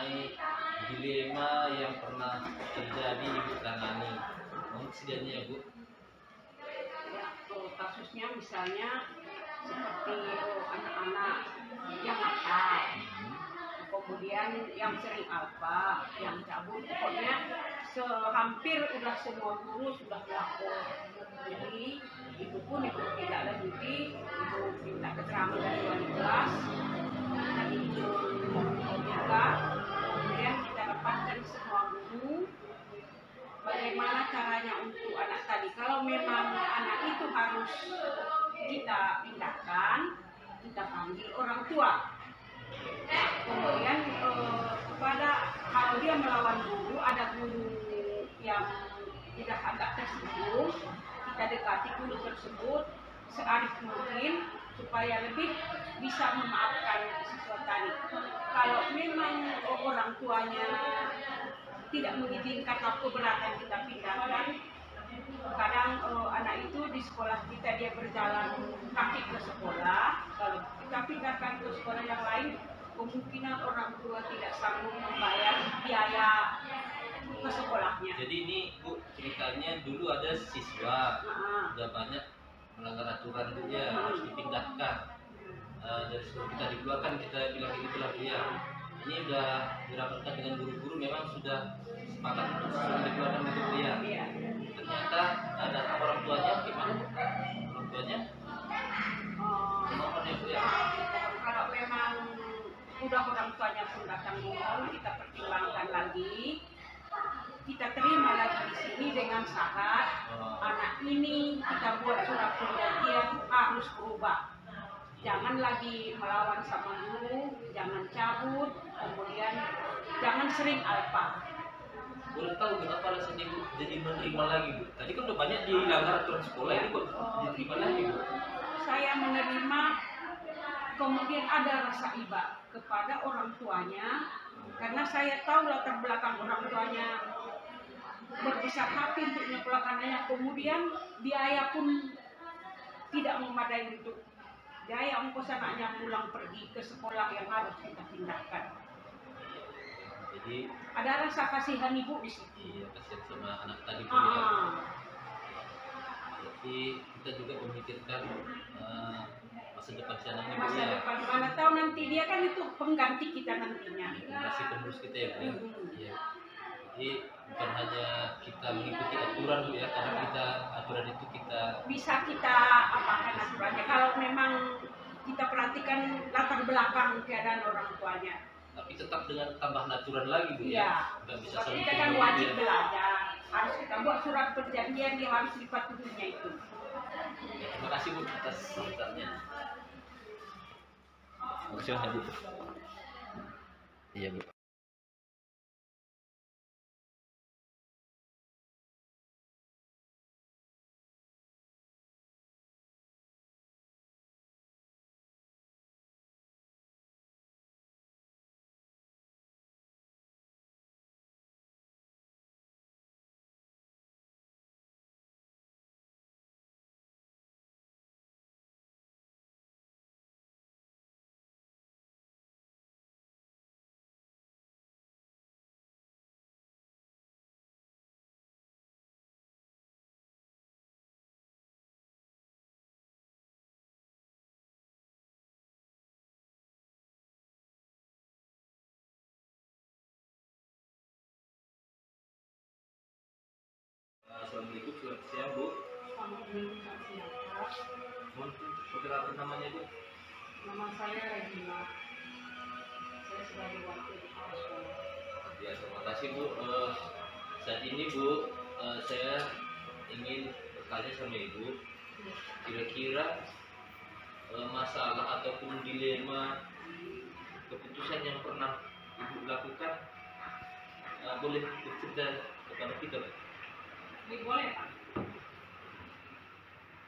mengenai dilema yang pernah terjadi Ibu tangani. Mohon kesediaannya ya Bu. Ya, kasusnya misalnya seperti anak-anak yang nakal, kemudian yang sering alfa, yang cabut, pokoknya hampir udah semua guru sudah melapor. Jadi ibu pun tidak lanjuti, ibu minta keterangan dari wali kelas, dan itu juga kemudian kita dapatkan semua guru bagaimana caranya untuk anak tadi. Kalau memang anak itu harus kita pindahkan, kita panggil orang tua. Nah, kemudian kepada kalau dia melawan guru, ada guru yang tidak agak tersinggung, kita dekati guru tersebut searif mungkin supaya lebih bisa memaafkan siswa tadi. Kalau memang orang tuanya tidak mengizinkan atau keberatan kita pindahkan, kadang anak itu di sekolah kita dia berjalan kaki ke sekolah, kalau kita pindahkan ke sekolah yang lain, kemungkinan orang tua tidak sanggup membayar biaya ke sekolahnya. Jadi ini Bu, ceritanya dulu ada siswa udah banyak melanggar aturan Bu ya, harus dipindahkan. Dari sebelum kita dikeluarkan kita bilang begitulah Bu ya. Ini udah dirapatkan dengan guru-guru, memang sudah sepakat untuk dikeluarkan gitu Bu ya. Ternyata ada orang tuanya gimana? Orang tuanya? Mohon ya Bu ya. Kalau memang udah orang tuanya pun datang mohon, kita pertimbangkan lagi. Kita terima lagi di sini dengan syarat anak ini kita buat surat perjanjian harus berubah. Jangan lagi melawan sama guru, jangan cabut, kemudian jangan sering alfa. Boleh tahu kenapa alasannya Bu jadi menerima lagi Bu? Tadi kan udah banyak dilanggar aturan sekolah, ini kok diterima lagi Bu? Saya menerima, kemudian ada rasa iba kepada orang tuanya, karena saya tahu latar belakang orang tuanya berbesar hati untuk menyekolahkan anaknya, kemudian biaya pun tidak memadai untuk biaya ongkos anaknya pulang pergi ke sekolah yang harus kita pindahkan. Jadi ada rasa kasihan ibu di situ. Iya, kasihan sama anak tadi Bu ya. Jadi kita juga memikirkan masa depan si anak ini Bu Masa ya. depan, mana tahu nanti dia kan itu pengganti kita nantinya. Generasi penerus kita ya Bu ya. Iya. Jadi bukan hanya kita mengikuti aturan Bu ya, karena kita aturan itu kita bisa kita apakan aturannya. Kalau memang kita perhatikan latar belakang keadaan orang tuanya. tapi tetap dengan tambahan aturan lagi Bu ya. Nggak bisa Tapi saling kita kan tuduh, wajib ya. belajar. Harus kita buat surat perjanjian yang harus dipatuhinya itu. Ya, terima kasih Bu atas ceritanya. Silahkan Bu. Iya Bu. Assalamualaikum, selamat siang Bu. Mohon perkenalkan namanya Bu. Nama saya Regina. Saya sebagai wakil kepala sekolah. Ya, terima kasih Bu. Saat ini Bu, saya ingin bertanya sama Ibu. Kira-kira masalah ataupun dilema keputusan yang pernah Ibu lakukan, boleh bercerita kepada kita Pak? Ini boleh Pak?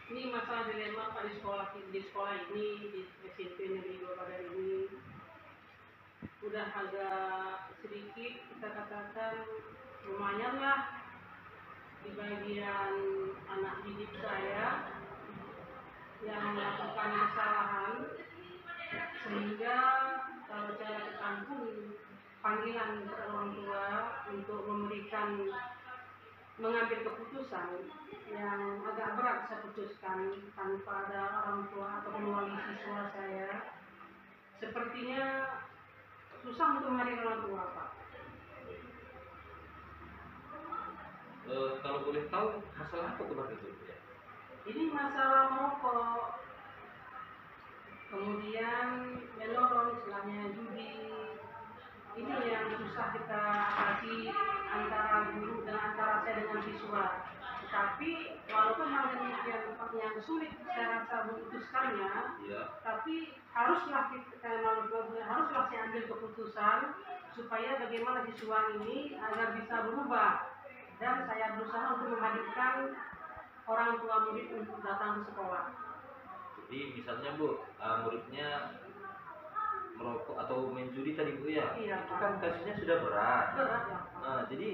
Ini masalah dilema Pak di sekolah ini, di SMP Negeri Badar ini udah agak sedikit kita katakan lumayan lah di bagian anak didik saya yang melakukan kesalahan, sehingga kalau cara ke kampung panggilan panggilan orang tua untuk mengambil keputusan yang agak berat saya putuskan tanpa ada orang tua atau melalui siswa saya. Sepertinya susah untuk menghadirkan orang tua, Pak. Kalau boleh tahu masalah apa kemarin itu ya? Ini masalah merokok, kemudian menurun istilahnya judi. Ini yang susah kita atasi antara guru dan antara saya dengan siswa. Tetapi walaupun hal yang sulit saya rasa memutuskannya, Ya. tapi haruslah saya ambil keputusan supaya bagaimana siswa ini agar bisa berubah, dan saya berusaha untuk menghadirkan orang tua murid untuk datang ke sekolah. Jadi misalnya Bu, muridnya merokok atau main judi tadi Bu ya? Iya, Itu Pak. kan kasusnya sudah berat. Berat ya, Pak. Jadi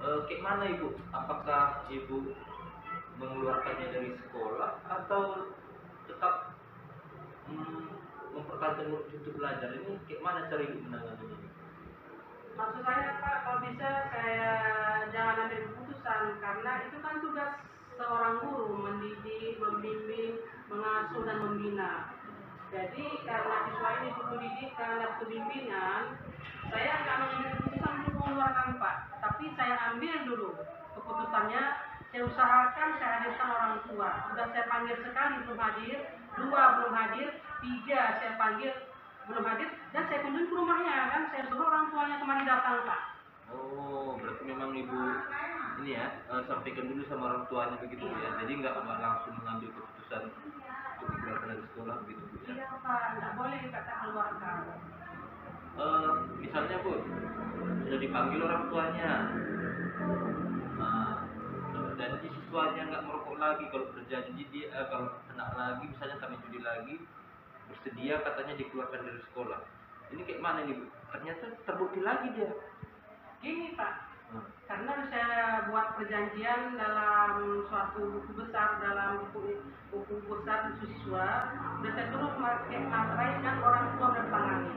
kayak mana Ibu? Apakah Ibu mengeluarkannya dari sekolah atau tetap mempertahankan murid untuk belajar? Ini kayak mana cara Ibu menanganinya? Maksud saya, Pak, kalau bisa saya jangan ambil keputusan, karena itu kan tugas seorang guru, mendidik, membimbing, mengasuh dan membina. Jadi karena siswa ini butuh didikan dan pembimbingan, saya akan mengambil keputusan untuk mengeluarkan, Pak. Tapi saya ambil dulu keputusannya, saya usahakan saya hadirkan orang tua. Sudah saya panggil sekali belum hadir, 2 belum hadir, 3 saya panggil belum hadir, dan saya kunjungi ke rumahnya, kan saya suruh orang tuanya kemari datang, Pak. Oh, berarti memang Ibu ini ya, sampaikan dulu sama orang tuanya begitu ya. Jadi nggak langsung mengambil keputusan untuk dikeluarkan dari sekolah begitu Bu ya. Iya, Pak, nggak boleh dikata keluarkan. Misalnya Bu, sudah dipanggil orang tuanya, janji siswanya nggak merokok lagi, kalau berjanji dia kalau kena lagi, misalnya kami judi lagi, bersedia katanya dikeluarkan dari sekolah. Ini kayak mana nih Bu? Ternyata terbukti lagi dia. Gini, Pak, karena saya buat perjanjian dalam suatu buku besar, dalam buku besar siswa, dan saya suruh pakai materai dan orang tua bertangani.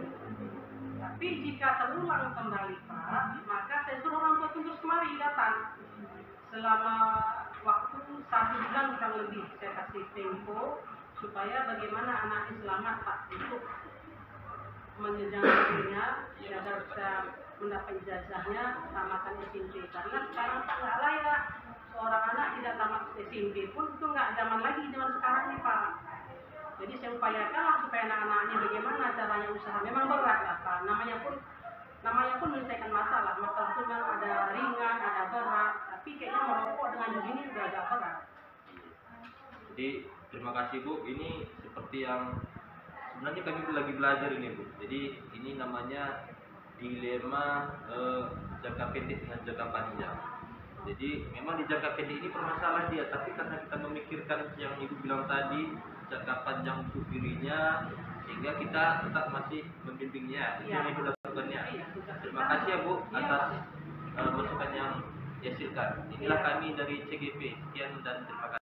Tapi jika terulang kembali, Pak, maka saya suruh orang tua terus kembali datang. Selama waktu 1 bulan kurang lebih saya kasih tempo supaya bagaimana anaknya selamat, Pak, untuk menjenjang karirnya agar bisa mendapat ijazahnya tamatan SMP. Karena sekarang Pak nggak layak seorang anak tidak tamat SMP pun itu nggak zaman lagi zaman sekarang nih, Pak. Jadi saya upayakan supaya anak-anaknya bagaimana caranya usaha. Memang berat lah, Pak. Namanya pun menyelesaikan masalah. Masalah itu memang ada ringan, ada berat. Tapi kayaknya merokok dengan begini udah agak berat. Jadi terima kasih Bu. Ini seperti yang sebenarnya kami lagi belajar ini Bu. Jadi ini namanya dilema jangka pendek dengan jangka panjang. Jadi memang di jangka pendek ini permasalahan dia, tapi karena kita memikirkan yang Ibu bilang tadi, jangka panjang untuk dirinya, sehingga kita tetap masih membimbingnya. Itu yang Ibu lakukannya. Terima kasih ya Bu atas masukan yang dihasilkan. Inilah kami dari CGP. Sekian dan terima kasih.